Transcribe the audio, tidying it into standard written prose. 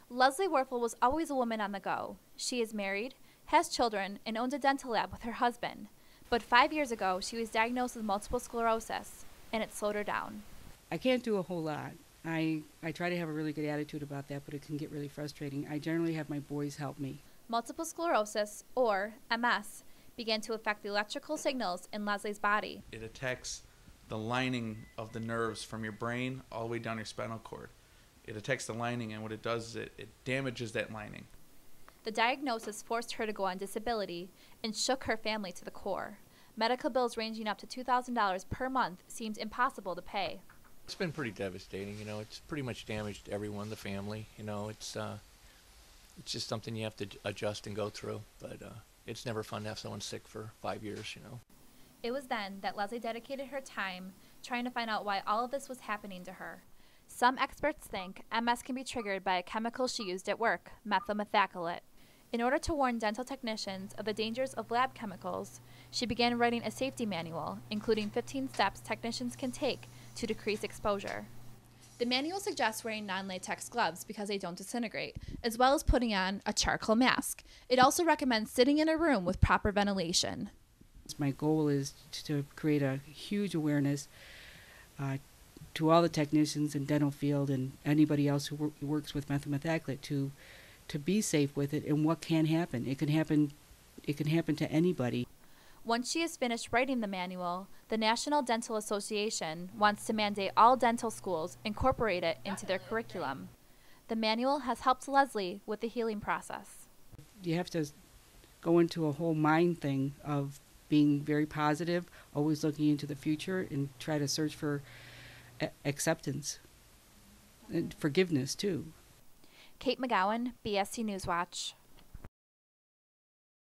Leslie Wuerfelis was always a woman on the go. She is married, has children, and owns a dental lab with her husband. But 5 years ago, she was diagnosed with multiple sclerosis, and it slowed her down. I can't do a whole lot. I try to have a really good attitude about that, but it can get really frustrating. I generally have my boys help me. Multiple sclerosis, or MS, began to affect the electrical signals in Leslie's body. It attacks the lining of the nerves from your brain all the way down your spinal cord. It attacks the lining, and what it does is it damages that lining. The diagnosis forced her to go on disability and shook her family to the core. Medical bills ranging up to $2,000 per month seemed impossible to pay. It's been pretty devastating, it's pretty much damaged everyone, the family, it's just something you have to adjust and go through, but it's never fun to have someone sick for 5 years, It was then that Leslie dedicated her time trying to find out why all of this was happening to her. Some experts think MS can be triggered by a chemical she used at work, methylmethacrylate. In order to warn dental technicians of the dangers of lab chemicals, she began writing a safety manual, including 15 steps technicians can take to decrease exposure. The manual suggests wearing non-latex gloves because they don't disintegrate, as well as putting on a charcoal mask. It also recommends sitting in a room with proper ventilation. My goal is to create a huge awareness to all the technicians in dental field and anybody else who works with methylmethacrylate to be safe with it and what can happen. It can happen to anybody. Once she is finished writing the manual, the National Dental Association wants to mandate all dental schools incorporate it into their curriculum. The manual has helped Leslie with the healing process. You have to go into a whole mind thing of being very positive, always looking into the future, and try to search for acceptance and forgiveness too. Kate McGowan, BSC Newswatch.